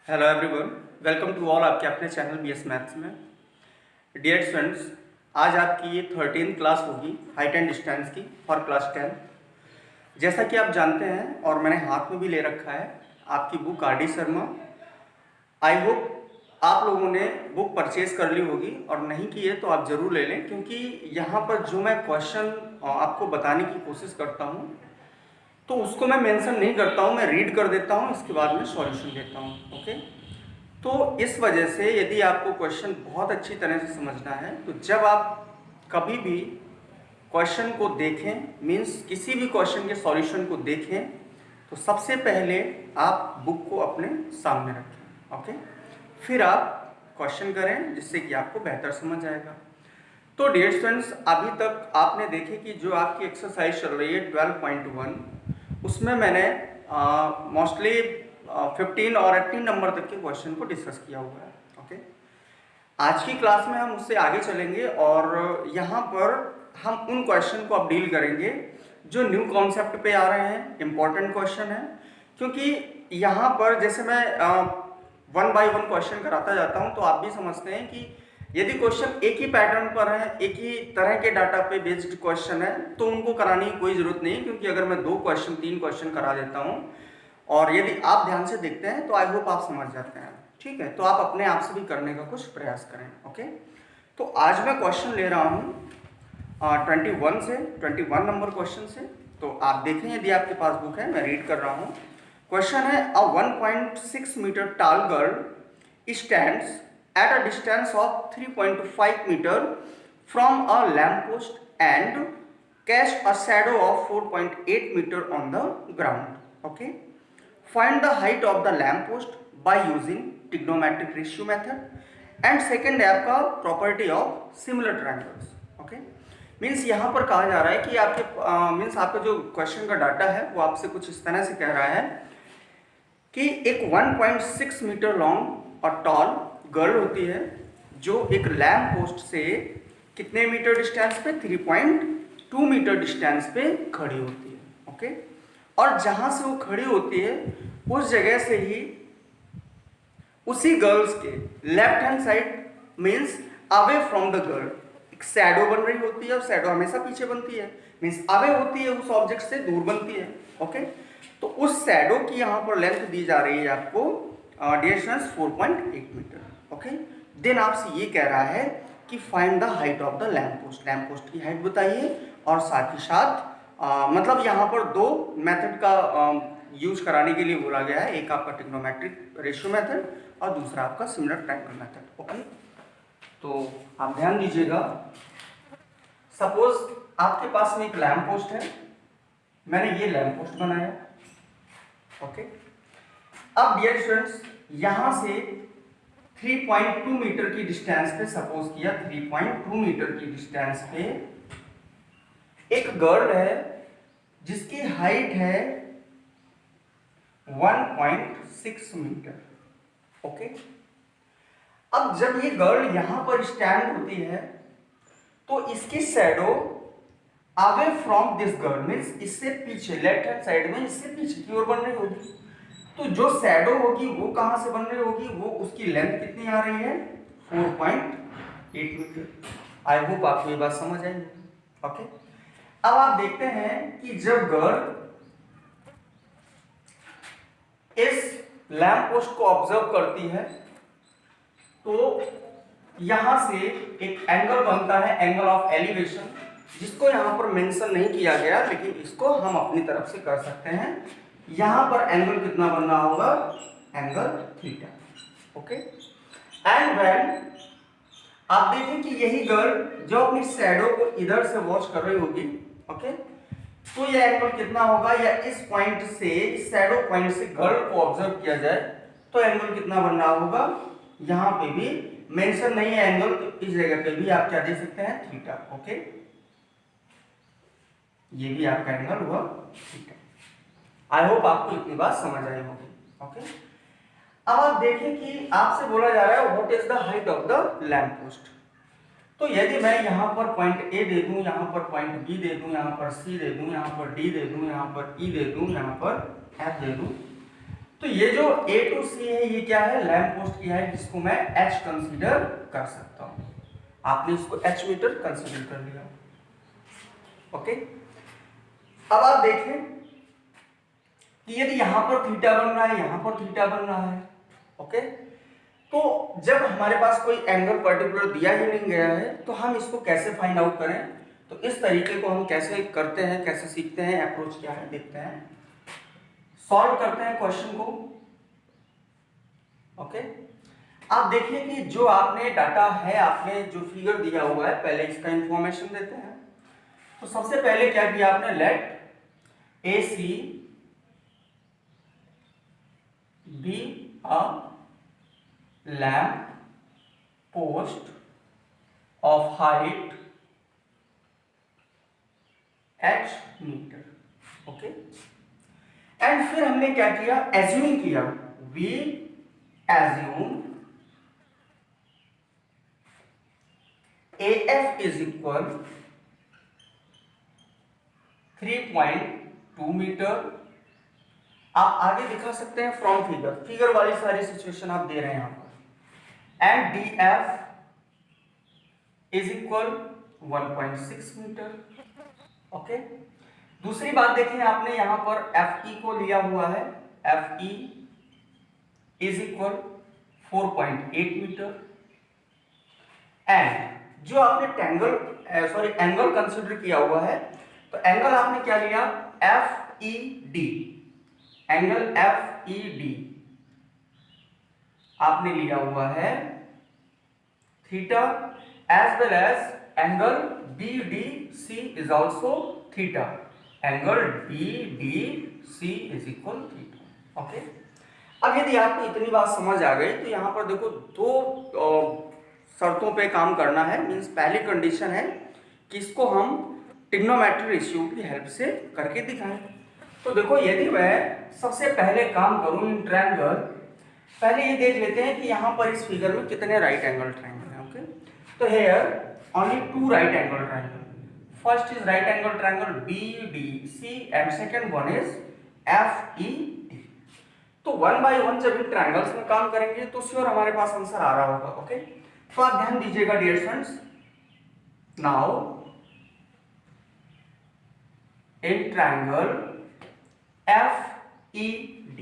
Hello everyone, welcome to all आपके अपने channel BS maths में। डियर स्टूडेंट्स, आज आपकी ये 13th क्लास होगी हाइट एंड डिस्टेंस की फॉर क्लास 10। जैसा कि आप जानते हैं और मैंने हाथ में भी ले रखा है आपकी book RD. Sharma. I hope आप लोगों ने बुक परचेज कर ली होगी, और नहीं की है तो आप ज़रूर ले लें, क्योंकि यहाँ पर जो मैं क्वेश्चन आपको बताने की कोशिश करता हूँ तो उसको मैं मेंशन नहीं करता हूँ, मैं रीड कर देता हूँ, इसके बाद में सॉल्यूशन देता हूँ। ओके, तो इस वजह से यदि आपको क्वेश्चन बहुत अच्छी तरह से समझना है तो जब आप कभी भी क्वेश्चन को देखें, मीन्स किसी भी क्वेश्चन के सॉल्यूशन को देखें, तो सबसे पहले आप बुक को अपने सामने रखें। ओके, फिर आप क्वेश्चन करें, जिससे कि आपको बेहतर समझ आएगा। तो डियर स्टूडेंट्स, अभी तक आपने देखे कि जो आपकी एक्सरसाइज चल रही है 12.1, उसमें मैंने मोस्टली 15 और 18 नंबर तक के क्वेश्चन को डिस्कस किया हुआ है। ओके, आज की क्लास में हम उससे आगे चलेंगे और यहाँ पर हम उन क्वेश्चन को अब डील करेंगे जो न्यू कॉन्सेप्ट पे आ रहे हैं, इंपॉर्टेंट क्वेश्चन है। क्योंकि यहाँ पर जैसे मैं वन बाय वन क्वेश्चन कराता जाता हूँ तो आप भी समझते हैं कि यदि क्वेश्चन एक ही पैटर्न पर है, एक ही तरह के डाटा पे बेस्ड क्वेश्चन है, तो उनको कराने की कोई ज़रूरत नहीं, क्योंकि अगर मैं 2 क्वेश्चन 3 क्वेश्चन करा देता हूँ और यदि आप ध्यान से देखते हैं तो आई होप आप समझ जाते हैं। ठीक है, तो आप अपने आप से भी करने का कुछ प्रयास करें। ओके, तो आज मैं क्वेश्चन ले रहा हूँ 21 नंबर क्वेश्चन से। तो आप देखें, यदि आपके पास बुक है, मैं रीड कर रहा हूँ। क्वेश्चन है, अ 1.6 मीटर टाल girl stands at a distance of 3.5 meter from a lamppost and cast a shadow of 4.8 meter on the ground. Okay, find the height of the lamppost by using trigonometric ratio method, and second है आपका property of similar triangles. Okay, means यहाँ पर कहा जा रहा है कि आपके मीन्स आपका जो क्वेश्चन का डाटा है वो आपसे कुछ इस तरह से कह रहा है कि एक 1.6 मीटर लॉन्ग और टॉल गर्ल होती है जो एक लैम्प पोस्ट से कितने मीटर डिस्टेंस पे, 3.2 मीटर डिस्टेंस पे खड़ी होती है। ओके, और जहां से वो खड़ी होती है उस जगह से ही उसी गर्ल्स के left hand side, means away from the girl, एक शैडो बन रही होती है, और शैडो हमेशा पीछे बनती है, मीन्स अवे होती है, उस ऑब्जेक्ट से दूर बनती है। ओके, तो उस शैडो की यहाँ पर लेंथ दी जा रही है आपको dear students 4.8 metre. Okay, then आपसे ये कह रहा है कि find the height of the lamp post, lamp post की हाइट बताइए, और साथ ही साथ मतलब यहाँ पर 2 मेथड का यूज कराने के लिए बोला गया है, एक आपका ट्रिग्नोमेट्रिक रेशियो मेथड और दूसरा आपका सिमिलर ट्रायंगल मेथड। ओके, तो आप ध्यान दीजिएगा, सपोज आपके पास में एक लैम्प पोस्ट है, मैंने ये लैम्प पोस्ट बनाया। ओके, अब डियर स्टूडेंट्स, यहां से 3.2 मीटर की डिस्टेंस पे, सपोज किया 3.2 मीटर की डिस्टेंस पे एक गर्ल है जिसकी हाइट है 1.6 मीटर। ओके, अब जब ये गर्ल यहां पर स्टैंड होती है तो इसकी shadow away from this girl, means इससे पीछे, लेफ्ट हैंड साइड में इससे पीछे की ओर बन रही होगी। तो जो शैडो होगी वो कहां से बन रही होगी, वो उसकी लेंथ कितनी आ रही है, 4.8 मीटर। आई होप आपको ये बात समझ आई। ओके, अब आप देखते हैं कि जब गर्ल इस लैम्प पोस्ट को ऑब्जर्व करती है तो यहां से एक एंगल बनता है, एंगल ऑफ एलिवेशन, जिसको यहां पर मेंशन नहीं किया गया, लेकिन इसको हम अपनी तरफ से कर सकते हैं। यहां पर एंगल कितना बन रहा होगा, angle theta. Okay, and when आप देखें कि यही गर्ल जो अपनी शैडो को इधर से वॉच कर रही होगी, ओके, तो यह एंगल कितना होगा, या इस पॉइंट से, इस शैडो पॉइंट से गर्ल को ऑब्जर्व किया जाए तो एंगल कितना बन रहा होगा, यहां पे भी मेंशन नहीं है एंगल, तो इस जगह पे भी आप क्या दे सकते हैं, थीटा। ओके, ये भी आपका एंगल हुआ थीटा। आई होप आपको इतनी बात समझ आई होगी। ओके, अब आप देखें कि आपसे बोला जा रहा है what is the height of the lamp post. तो यदि मैं यहाँ पर पॉइंट ए दे दूं, यहाँ पर पॉइंट बी दे दूं, यहाँ पर सी दे दूं, यहाँ पर डी दे दूं, यहाँ पर ई दे दूं, यहाँ पर एफ दे दूं, तो ये जो A टू C है ये क्या है, लैंप पोस्ट की है, जिसको मैं H कंसीडर कर सकता हूं। आपने इसको H मीटर कंसीडर कर लिया। ओके, अब आप देखें कि यदि यहां पर थीटा बन रहा है, यहां पर थीटा बन रहा है, ओके, तो जब हमारे पास कोई एंगल पर्टिकुलर दिया ही नहीं गया है तो हम इसको कैसे फाइंड आउट करें, तो इस तरीके को हम कैसे करते हैं, कैसे सीखते हैं, अप्रोच क्या है, देखते हैं, सॉल्व करते हैं क्वेश्चन को। ओके, आप देखिए कि जो आपने डाटा है, आपने जो फिगर दिया हुआ है, पहले इसका इंफॉर्मेशन देते हैं। तो सबसे पहले क्या किया आपने, let A C be a lamp post of height h metre. Okay, and फिर हमने क्या किया, एज्यूम किया, we assume AF is equal 3.2 metre. आप आगे दिखा सकते हैं फ्रॉम फिगर, फिगर वाली सारी सिचुएशन आप दे रहे हैं यहां पर, and DF is equal 1.6 metre. Okay, दूसरी बात देखें, आपने यहां पर FE को लिया हुआ है, FE is equal 4.8 metre, and जो आपने एंगल कंसिडर किया हुआ है, तो एंगल आपने क्या लिया, FED, एंगल FED आपने लिया हुआ है theta, as well as angle BDC is also theta, angle BDC is equal theta. Okay, अब यदि आपको इतनी बात समझ आ गई तो यहां पर देखो दो शर्तों पे काम करना है। मींस पहली कंडीशन है कि इसको हम ट्रिग्नोमेट्री रेशियो की हेल्प से करके दिखाएं। तो देखो, यदि मैं सबसे पहले काम करूं इन ट्रायंगल, पहले ये देख लेते हैं कि यहां पर इस फिगर में कितने राइट एंगल ट्रायंगल हैं। ओके, तो here only 2 right angle triangle, first is right angle triangle BDC and second one is FED। तो 1 बाय 1 जब इन ट्रायंगल्स में काम करेंगे तो श्योर हमारे पास आंसर आ रहा होगा। ओके, तो आप ध्यान दीजिएगा dear friends, now in triangle FED,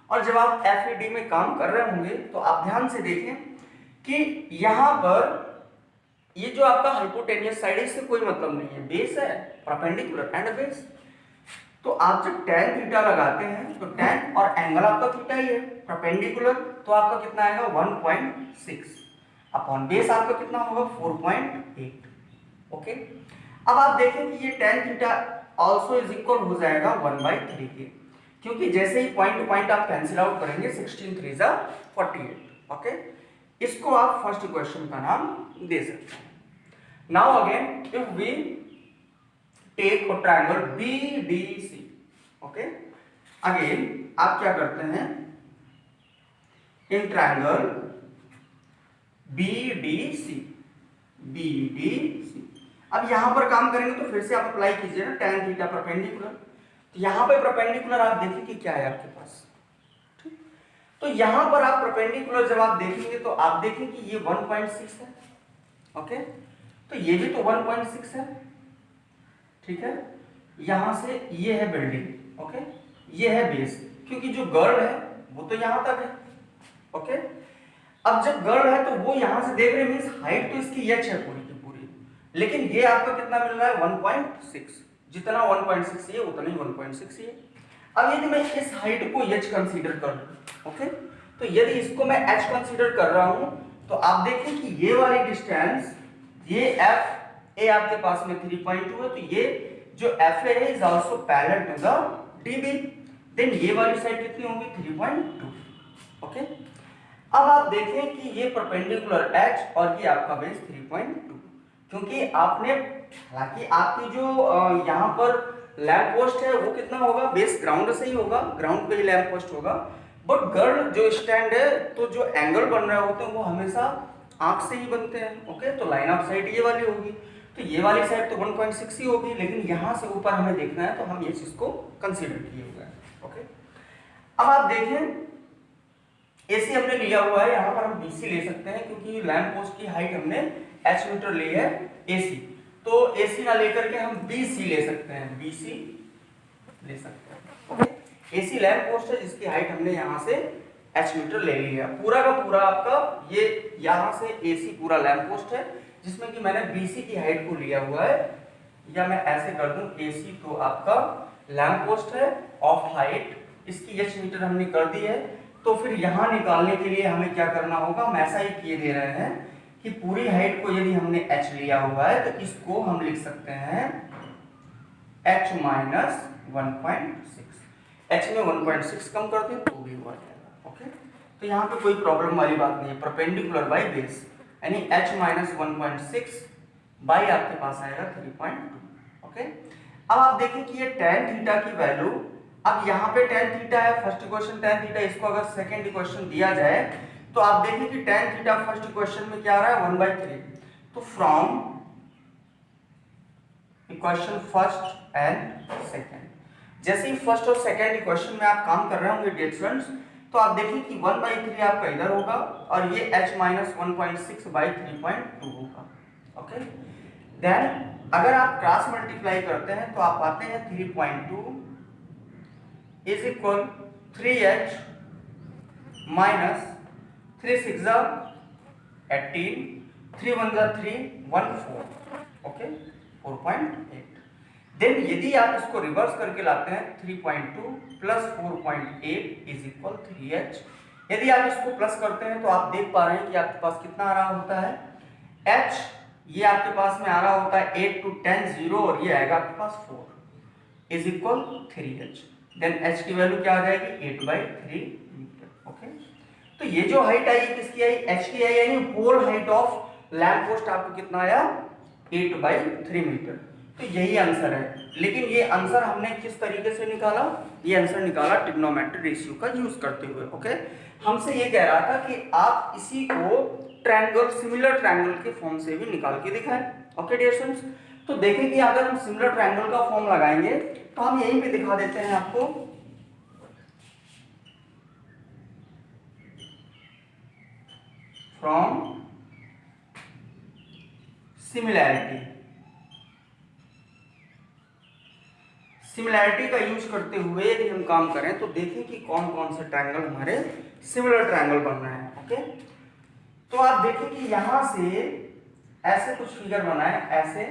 और जब आप FED में काम कर रहे होंगे तो आप ध्यान से देखें कि यहां पर ये जो आपका हाइपोटेनियस साइड है, इससे कोई मतलब नहीं है, बेस है, परपेंडिकुलर एंड बेस। तो आप जब tan थीटा लगाते हैं तो tan और एंगल आपका थीटा ही है, परपेंडिकुलर, तो आपका कितना आएगा 1.6 अपॉन बेस आपका कितना होगा 4.8। ओके, अब आप देखें कि ये tan theta also is equal हो जाएगा 1/3 के, क्योंकि जैसे ही पॉइंट टू पॉइंट आप कैंसिल आउट करेंगे 16 3 जा 48। ओके, इसको आप फर्स्ट इक्वेशन का नाम दे सकते हैं। Now again if we take a triangle BDC, okay, again आप क्या करते हैं, इन ट्रायंगल BDC, अब यहां पर काम करेंगे तो फिर से आप अप्लाई कीजिए ना, tan थीटा परपेंडिकुलर, तो यहां पे परपेंडिकुलर आप देखिए कि क्या है आपके पास, ठीक, तो यहां पर आप परपेंडिकुलर जब आप देखेंगे तो आप देखें कि ये 1.6 है। ओके, तो ये भी तो 1.6 है, ठीक है, यहां से ये है बिल्डिंग, ओके, ये है बेस, क्योंकि जो गर्ल है वो तो यहां तक है। ओके, अब जब गर्ल है तो वो यहां से देख रहे मींस हाइट तो इसकी h है पूरी की पूरी, लेकिन ये आपका कितना मिल रहा है 1.6, जितना 1.6 ये उतना ही 1.6 ये। अब यदि मैं इस हाइट को h कंसीडर कर लूं, ओके, तो यदि इसको मैं h कंसीडर कर रहा हूं तो आप देखें कि ये वाली डिस्टेंस, ये FA आपके पास में 3.2 है, तो ये जो FA है is also parallel to the DB, then ये वाली साइड कितनी होगी 3.2। ओके, अब आप देखें कि ये परपेंडिकुलर H और ये आपका बेस 3.2, क्योंकि आपने, हालांकि आपकी जो यहाँ पर लैंप पोस्ट है वो कितना होगा, बेस ग्राउंड से ही होगा, ग्राउंड पे ही लैंप पोस्ट होगा, बट गर्ल जो स्टैंड है तो जो एंगल बन रहे होते हैं वो हमेशा आंख से ही बनते हैं। ओके, तो लाइन ऑफ साइट ये वाली होगी, तो ये वाली साइड तो 1.6 ही होगी, लेकिन यहाँ से ऊपर हमें देखना है तो हम ये चीज को कंसीडर किए हुए हैं। ओके, अब आप देखें एसी हमने लिया हुआ है, यहाँ पर हम बीसी ले सकते हैं क्योंकि लैंप पोस्ट की हाइट हमने h मीटर ली है एसी, तो एसी ना लेकर के हम बीसी ले सकते हैं, बीसी ले सकते हैं। ओके, एसी लैंप पोस्ट है जिसकी हाइट हमने यहाँ से h मीटर ले लिया। पूरा का पूरा आपका ये यहाँ से एसी पूरा लैंप पोस्ट है जिसमें कि मैंने बीसी की हाइट को लिया हुआ है, या मैं ऐसे कर दूं एसी तो आपका लैंप पोस्ट है ऑफ हाइट, इसकी h मीटर हमने कर दी है। तो फिर यहाँ निकालने के लिए हमें क्या करना होगा, हम ऐसा ही किए दे रहे हैं कि पूरी हाइट को यदि हमने h लिया हुआ है तो इसको हम लिख सकते हैं h माइनस 1.6, h में 1.6 कम कर दें तो भी हो जाएगा। ओके, तो यहाँ पे कोई प्रॉब्लम वाली बात नहीं है, परपेंडिकुलर बाई बेस यानी h माइनस 1.6 बाई आपके पास आएगा 3.2। ओके, अब आप देखें कि ये tan थीटा की वैल्यू, अब यहाँ पे tan थीटा है फर्स्ट इक्वेशन tan थीटा, इसको अगर सेकंड इक्वेशन दिया जाए तो आप देखें कि tan थीटा फर्स्ट इक्वेशन में क्या आ रहा है 1/3, तो from equation first and second, जैसे ही फर्स्ट और सेकंड इक्वेशन में आप काम कर रहे होंगे डियर स्टूडेंट्स, तो आप देखिए कि 1/3 आपका इधर होगा और ये h माइनस 1.6 बाई 3.2 होगा। ओके, देन अगर आप क्रॉस मल्टीप्लाई करते हैं तो आप पाते हैं 3.2 is equal 3h minus 3 6 18, 3 1 3 1 4, okay 4.8। Then यदि आप इसको रिवर्स करके लाते हैं 3.2 प्लस 4.8 इज इक्वल 3h, यदि आप इसको प्लस करते हैं तो आप देख पा रहे हैं कि आपके पास कितना आ रहा होता है h, ये आपके पास में आ रहा होता है 8 to 10 0 और ये आएगा आपके पास 4 is equal 3h। Then h की वैल्यू क्या आ जाएगी 8/3 मीटर। ओके, तो ये जो हाइट आई किसकी आई, h की आई, यानी whole height of lamp post आपको कितना आया 8/3 मीटर। तो यही आंसर है, लेकिन ये आंसर हमने किस तरीके से निकाला, ये आंसर निकाला ट्रिग्नोमेट्रिक रेशियो का यूज करते हुए। ओके, हमसे ये कह रहा था कि आप इसी को ट्रायंगल, सिमिलर ट्रायंगल के फॉर्म से भी निकाल के दिखाएं। ओके डियर स्टूडेंट्स, तो देखें कि अगर हम सिमिलर ट्रायंगल का फॉर्म लगाएंगे तो हम यहीं पे दिखा देते हैं आपको, फ्रॉम सिमिलैरिटी, सिमिलैरिटी का यूज करते हुए यदि हम काम करें तो देखें कि कौन कौन से ट्रायंगल हमारे सिमिलर ट्रायंगल बन रहे हैं। ओके, तो आप देखें कि यहां से ऐसे कुछ फिगर बना है ऐसे,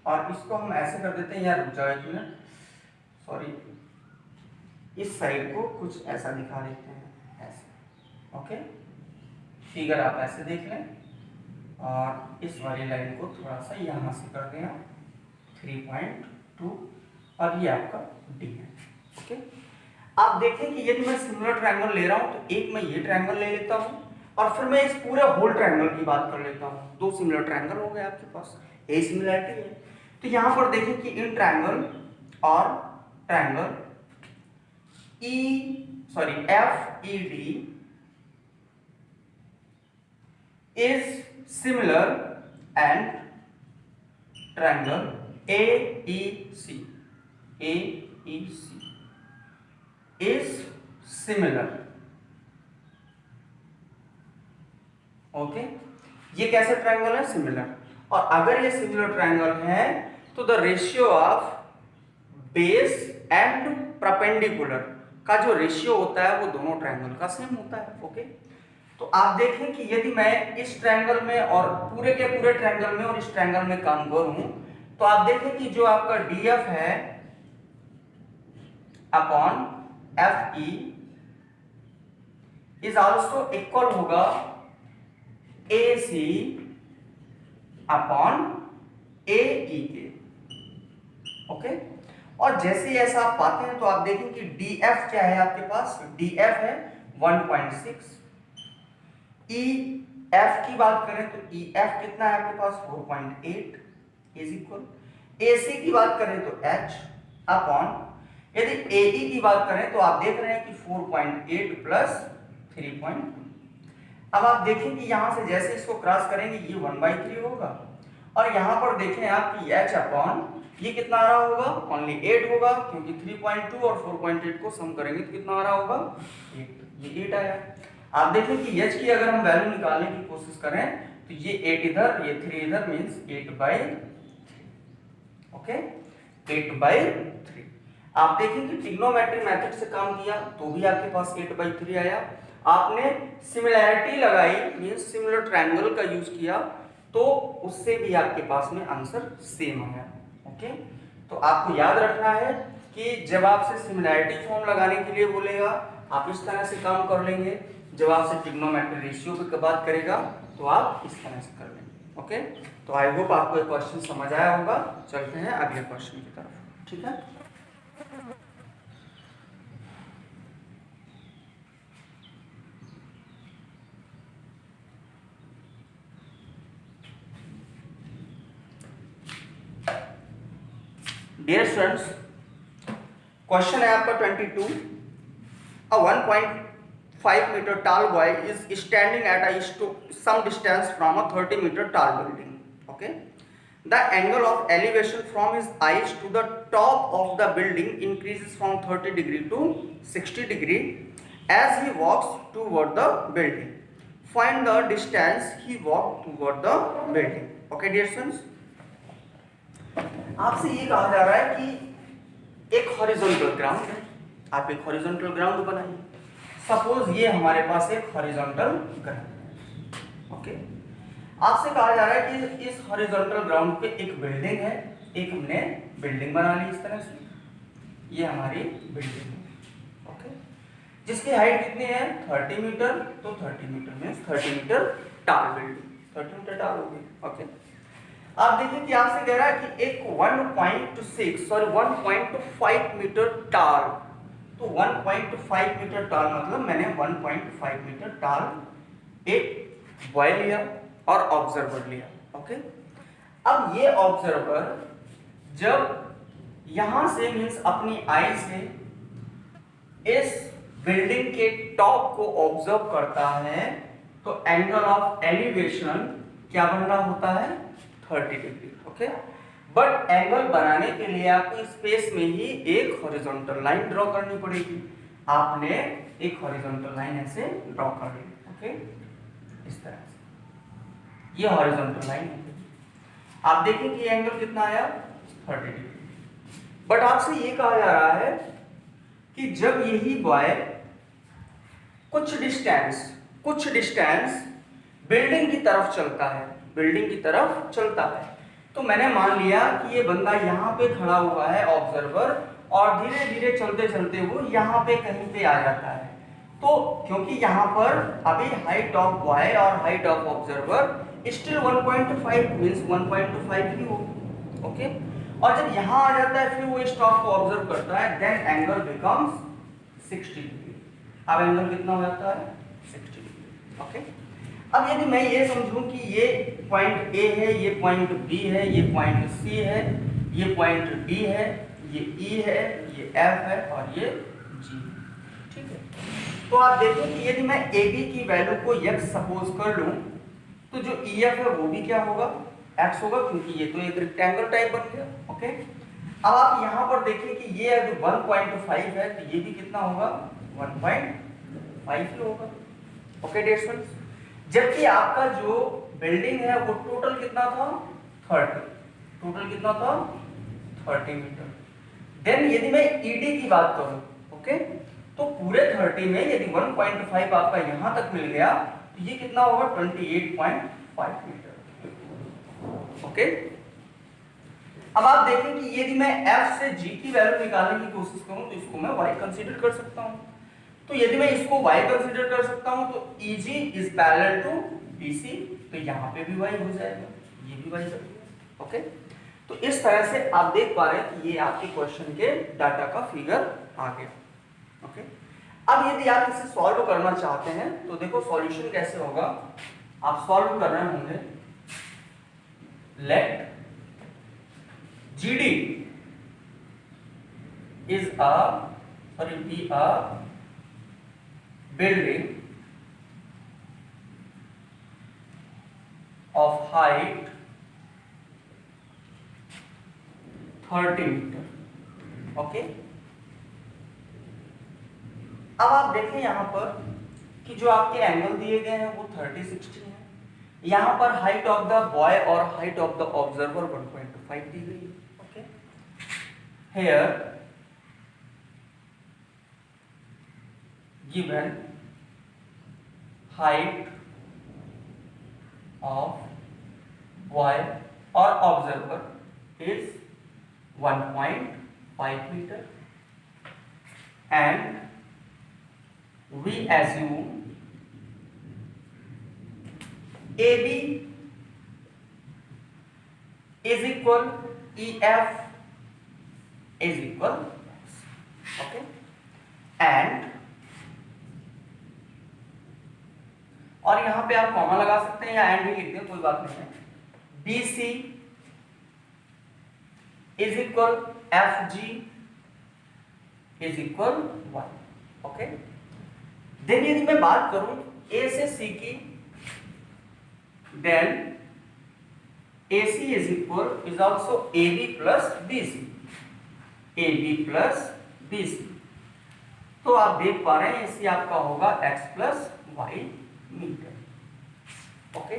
और इसको हम ऐसे कर देते हैं, यार रुक जाओ एक मिनट, सॉरी, इस साइड को कुछ ऐसा दिखा देते हैं ऐसे। ओके, फिगर आप ऐसे देख लें और इस वाली लाइन को थोड़ा सा यहां से कर दें 3.2 और ये आपका D है। ओके, आप देखें कि यदि मैं सिमिलर ट्रायंगल ले रहा हूं तो एक मैं ये ट्रायंगल ले लेता हूं और फिर मैं इस पूरे होल ट्रायंगल की बात कर लेता हूं, दो सिमिलर ट्रायंगल हो गए आपके पास, ए सिमिलरिटी है। तो यहां पर देखें कि इन ट्रायंगल और triangle FED is similar and triangle AEC is similar। Okay, ये कैसे ट्रायंगल है सिमिलर, और अगर ये सिमिलर ट्रायंगल है तो the ratio of base and perpendicular का जो रेशियो होता है वो दोनों ट्रायंगल का सेम होता है। ओके, तो आप देखें कि यदि मैं इस ट्रायंगल में और पूरे के पूरे ट्रायंगल में और इस ट्रायंगल में काम करूं तो आप देखें कि जो आपका DF है upon FE is also equal होगा AC अपॉन AE के। ओके, और जैसे ही ऐसा आप पाते हैं तो आप देखें कि DF क्या है आपके पास, DF है 1.6, EF की बात करें तो EF कितना है आपके पास 4.8 इज इक्वल, AC की बात करें तो H अपॉन, यदि AE की बात करें तो आप देख रहे हैं कि 4.8 प्लस 3.2। अब आप देखें कि यहां से जैसे इसको क्रॉस करेंगे ये 1/3 होगा और यहाँ पर देखें आप कि h अपॉन ये कितना आ रहा होगा, ओनली 8 होगा, क्योंकि 3.2 और 4.8 को सम करेंगे तो कितना आ रहा होगा, 8। ये 8 आया। आप देखें कि h की अगर हम वैल्यू निकालने की कोशिश करें तो ये 8 इधर, ये 3 इधर, मीन्स 8/3। ओके, 8/3। आप देखेंगे ट्रिग्नोमेट्री मेथड से काम किया तो भी आपके पास 8/3 आया। आपने सिमिलैरिटी लगाई, मीन्स सिमिलर ट्रायंगल का यूज किया, तो उससे भी आपके पास में आंसर सेम आया। ओके, तो आपको याद रखना है कि जब आपसे सिमिलैरिटी फॉर्म लगाने के लिए बोलेगा आप इस तरह से काम कर लेंगे, जब आपसे ट्रिग्नोमेट्री रेशियो की बात करेगा तो आप इस तरह से कर लेंगे। ओके, तो आई होप आपको ये क्वेश्चन समझ आया होगा। चलते हैं अगले क्वेश्चन की तरफ। ठीक है, डियर स्टूडेंट्स, क्वेश्चन है आपका 22। A 1.5 meter tall boy is standing at some distance from a 30 meter tall building. Okay, the angle of elevation from his eyes to the top of the building increases from 30 degree to 60 degree as he walks toward the building. Find the distance he walked toward the building. Okay, dear students, आपसे ये कहा जा रहा है कि एक horizontal ground है, आप एक हॉरिजॉन्टल ग्राउंड बनाइए। सपोज ये हमारे पास एक हॉरिजॉन्टल ग्राउंड। ओके, आपसे कहा जा रहा है कि इस हॉरिजॉन्टल ग्राउंड पे एक बिल्डिंग है, एक हमने बिल्डिंग बना ली इस तरह से, ये हमारी बिल्डिंग है। ओके, जिसकी हाइट कितनी है 30 मीटर, तो 30 मीटर में 30 मीटर टाल बिल्डिंग, 30 मीटर टाल होगी। ओके, आप देखिए कि आपसे कह रहा है कि एक 1.5 मीटर टाल, तो 1.5 मीटर टाल मतलब मैंने 1.5 मीटर टाल एक बॉय लिया और ऑब्जर्वर लिया। ओके, अब ये ऑब्जर्वर जब यहां से मीन्स अपनी आई से इस बिल्डिंग के टॉप को ऑब्जर्व करता है तो एंगल ऑफ एलिवेशन क्या बनना होता है 30 डिग्री। ओके, बट एंगल बनाने के लिए आपको स्पेस में ही एक हॉरिजॉन्टल लाइन ड्रॉ करनी पड़ेगी। आपने एक हॉरिजॉन्टल लाइन ऐसे ड्रॉ कर ली। ओके, इस तरह से ये हॉरिजॉन्टल लाइन है। आप देखें कि एंगल कितना आया 30 डिग्री। बट आपसे ये कहा जा रहा है कि जब यही बॉय कुछ डिस्टेंस बिल्डिंग की तरफ चलता है, बिल्डिंग की तरफ चलता है, तो मैंने मान लिया कि ये बंदा यहाँ पे खड़ा हुआ है ऑब्जर्वर, और धीरे धीरे चलते चलते वो यहाँ पे कहीं पे आ जाता है। तो क्योंकि यहाँ पर अभी हाइट ऑफ बॉय और height of observer still 1.5 means 1.5 ही हो। ओके, और जब यहाँ आ जाता है फिर वो इस टॉप को ऑब्जर्व करता है, देन एंगल बिकम्स 60 डिग्री। अब एंगल कितना हो जाता है 60 डिग्री। ओके, अब यदि मैं ये समझूं कि ये पॉइंट ए है, ये पॉइंट बी है, ये पॉइंट सी है, ये पॉइंट डी है, ये ई है, ये एफ है और ये जी। ठीक है, तो आप देखो कि यदि मैं ए बी की वैल्यू को x सपोज कर लूं तो जो ई एफ है वो भी क्या होगा x होगा, क्योंकि ये तो एक रेक्टेंगल टाइप बन गया। ओके, अब आप यहां पर देखिए कि ये जो 1.5 है तो ये भी कितना होगा 1.5 ही होगा। ओके डियर स्टूडेंट्स, जबकि आपका जो बिल्डिंग है वो टोटल कितना था 30, टोटल कितना था 30 मीटर। देन यदि मैं ईडी की बात करूं, ओके, तो पूरे 30 में यदि 1.5 आपका यहां तक मिल गया तो ये कितना होगा 28.5 मीटर। ओके, अब आप देखें कि यदि मैं F से G की वैल्यू निकालने की कोशिश करूं तो इसको मैं Y कंसीडर कर सकता हूं। तो यदि मैं इसको y कंसीडर कर सकता हूं तो EG is parallel to BC, तो यहां पे भी y हो जाएगा, ये भी y करेगा। ओके, तो इस तरह से आप देख पा रहे हैं कि ये आपके क्वेश्चन के डाटा का फिगर आ गया। ओके, अब यदि आप इसे सॉल्व करना चाहते हैं तो देखो सॉल्यूशन कैसे होगा। आप सॉल्व कर रहे होंगे, let GD is be a building of height 30 metre. Okay, अब आप देखें यहाँ पर कि जो आपके एंगल दिए गए हैं वो 30, 60 है। यहाँ पर हाइट ऑफ द बॉय और हाइट ऑफ द ऑब्जर्वर 1.5 दी गई है। Okay, here given height of boy और observer is 1.5 metre and we assume AB is equal EF is equal, okay, and और यहां पे आप कॉमा लगा सकते हैं या एंड भी लिख दें, कोई बात नहीं है। BC is equal FG is equal 1, okay. Then यदि मैं बात करूं A से C की, then AC is equal is also AB plus BC, AB plus BC। तो आप देख पा रहे हैं AC आपका होगा x plus y metre. Okay,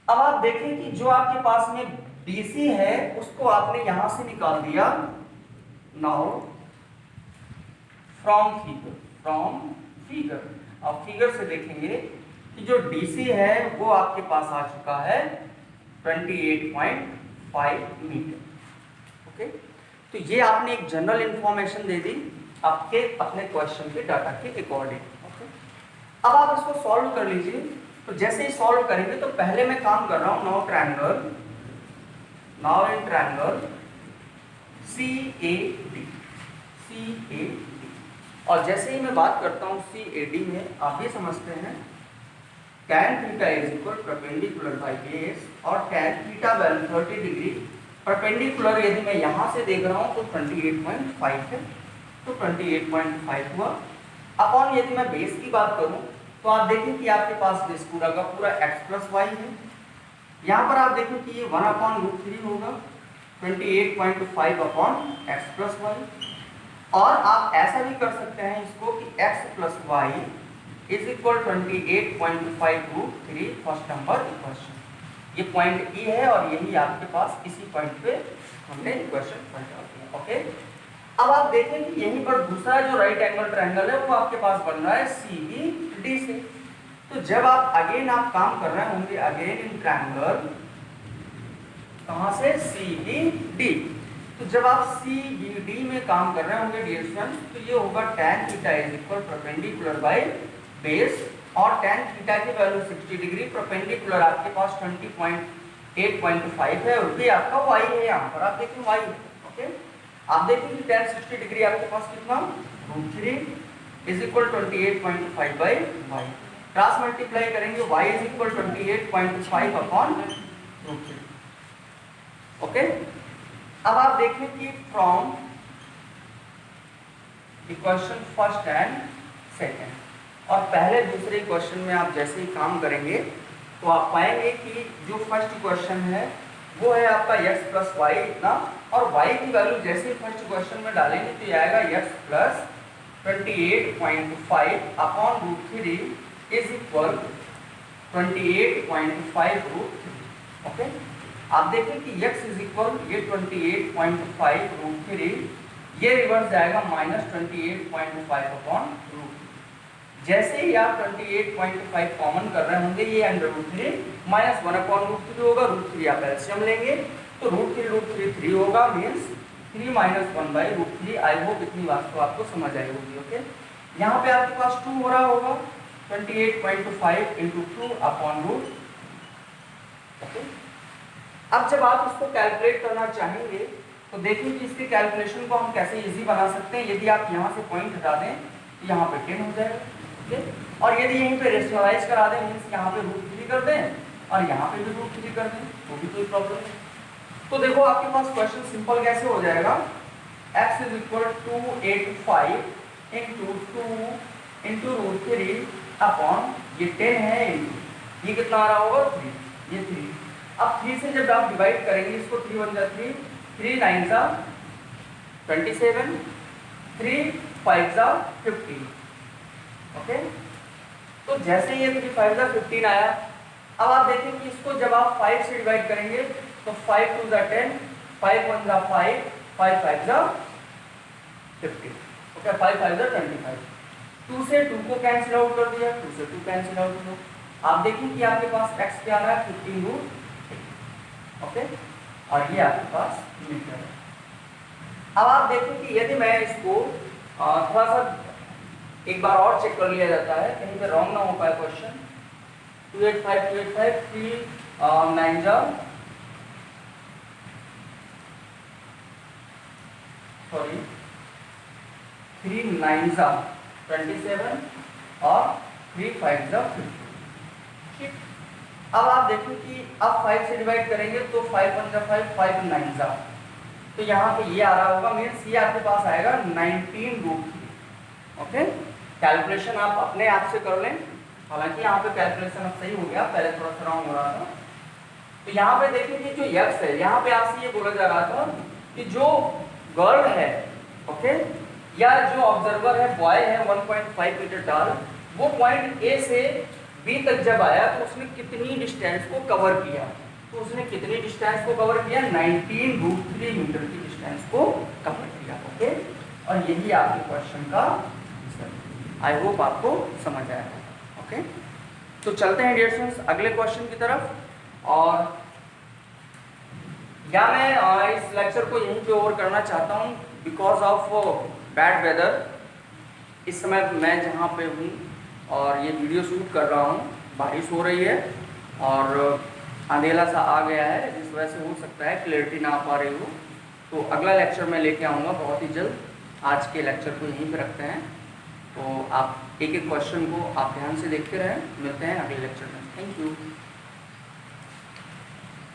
अब आप देखें कि जो आपके पास में BC है उसको आपने यहां से निकाल दिया। नाउ फ्रॉम फिगर, अब फिगर से देखेंगे कि जो DC है वो आपके पास आ चुका है 28.5 मीटर। ओके, तो ये आपने एक जनरल इंफॉर्मेशन दे दी आपके अपने क्वेश्चन के डाटा के अकॉर्डिंग। ओके, अब आप इसको सॉल्व कर लीजिए। तो जैसे ही सॉल्व करेंगे तो पहले मैं काम कर रहा हूं नाउ इन ट्रायंगल CAD, और जैसे ही मैं बात करता हूं CAD में, आप भी समझते हैं tan theta is equal perpendicular by base, और tan theta value 30 degree perpendicular यदि मैं यहां से देख रहा हूं तो 28.5 है, तो 28.5 हुआ। अपॉन यदि मैं बेस की बात करूं तो आप देखें कि आपके पास बेस पूरा का पूरा x प्लस वाई है। यहाँ पर आप देखें कि ये 1/√3 होगा 28.5 अपॉन x प्लस वाई। और आप ऐसा भी कर सकते हैं इसको कि x plus y is equal 28.5√3 first number equation. ये पॉइंट E है और यही आपके पास इसी पॉइंट पे हमने इक्वेशन फाइंड आउट किया। ओके, अब आप देखें कि यहीं पर दूसरा जो राइट एंगल ट्रायंगल है वो आपके पास बन रहा है CBD से। तो जब आप अगेन आप काम कर रहे होंगे अगेन इन ट्रायंगल, कहां से CBD, तो जब आप CBD में काम कर रहे होंगे डियर स्टूडेंट्स, तो ये होगा tan theta is equal perpendicular by base, और tan थीटा की वैल्यू 60 डिग्री, परपेंडिकुलर आपके पास 28.5 है और भी आपका y है। यहाँ पर आप देखें y, ओके, आप देखें कि tan 60 डिग्री आपके पास कितना √3 is equal 28.5 by y, cross multiply करेंगे y is equal 28.5 upon √3। Okay, अब आप देखें कि from equation first and second और पहले दूसरे क्वेश्चन में आप जैसे ही काम करेंगे तो आप पाएंगे कि जो फर्स्ट क्वेश्चन है वो है आपका x प्लस वाई इतना, और y की वैल्यू जैसे ही फर्स्ट क्वेश्चन में डालेंगे तो ये आएगा x plus 28.5 upon √3 is equal 28.5 √3। Okay, आप देखें कि x इज इक्वल ये 28.5 √3, ये रिवर्स जाएगा -28.5 अपॉन √3। जैसे ही आप 28.5 कॉमन कर रहे होंगे ये अंडर √3 -1 अपॉन √3 होगा, √3 आप एलसीएम लेंगे तो √3 3 होगा, मींस 3 - 1 बाय √3। आई होप इतनी बात तो आपको समझ आई होगी। ओके, यहाँ पे आपके पास 2 हो रहा होगा 28.5 × 2 अपॉन √। ओके, अब जब आप इसको कैलकुलेट करना चाहेंगे तो देखिए कि इसके कैलकुलेशन को हम कैसे इजी बना सकते हैं। यदि आप यहाँ से पॉइंट हटा दें तो यहाँ पे 10 हो जाएगा, और यदि यहीं पे रेशनलाइज करा दें मींस यहाँ पे √3 कर दें और यहाँ पे भी √3 कर दें तो भी कोई प्रॉब्लम नहीं। तो देखो आपके पास क्वेश्चन सिंपल कैसे हो जाएगा, x इज इक्वल 285 × 2 × √3 अपॉन ये 10 है, ये कितना आ रहा होगा 3, ये 3। अब 3 से जब आप डिवाइड करेंगे इसको 3 × 1 = 3, 3 9 जा 27, 3 5 जा 15। ओके, तो जैसे ये 3 5 जा 15 आया, अब आप देखें कि इसको जब आप 5 से डिवाइड करेंगे तो 5 2 जा 10, 5 1 जा 5, 5 5 जा 50। ओके, 5 5 जा 25। 2 से 2 को कैंसिल आउट कर दिया, 2 से 2 कैंसिल आउट हो। आप देखिए कि आपके पास x क्या आ रहा है 15√8। ओके, और ये आपके पास मीटर है। अब आप देखें कि यदि मैं इसको थोड़ा सा एक बार और चेक कर लिया जाता है, कहीं पे रॉन्ग ना हो पाए क्वेश्चन। 285 3 9 जा सॉरी 3 9 जा 27 और 3 5 जा 50। ठीक, अब आप देखें कि अब 5 से डिवाइड करेंगे तो 5 1 जा 5, 5 9 जा, तो यहाँ पे ये आ रहा होगा, मीन्स ये आपके पास आएगा 19√3। ओके, कैलकुलेशन आप अपने आप से कर लें, हालांकि यहाँ पे कैलकुलेशन अब सही हो गया, पहले थोड़ा सा रॉन्ग हो रहा था। तो यहाँ पे देखिए कि जो यक्स है, यहाँ पे आपसे ये बोला जा रहा था कि जो गर्ल है, ओके, या जो ऑब्जर्वर है बॉय है 1.5 मीटर टाल, वो पॉइंट ए से बी तक जब आया तो उसने कितनी डिस्टेंस को कवर किया, तो उसने कितनी डिस्टेंस को कवर किया 19√3 मीटर की डिस्टेंस को कवर किया। ओके, और यही आपके क्वेश्चन का आंसर। आई होप आपको समझ आया है। ओके, तो चलते हैं डियर स्टूडेंट्स अगले क्वेश्चन की तरफ। और या मैं इस लेक्चर को यहीं पे ओवर करना चाहता हूँ बिकॉज ऑफ बैड वेदर। इस समय मैं जहाँ पे हूँ और ये वीडियो शूट कर रहा हूँ, बारिश हो रही है और अंधेला सा आ गया है, जिस वजह से हो सकता है क्लैरिटी ना आ पा रही हो। तो अगला लेक्चर मैं लेके आऊँगा बहुत ही जल्द। आज के लेक्चर को यहीं पे रखते हैं। तो आप एक एक क्वेश्चन को आप ध्यान से देखते रहें। मिलते हैं अगले लेक्चर में। Thank you.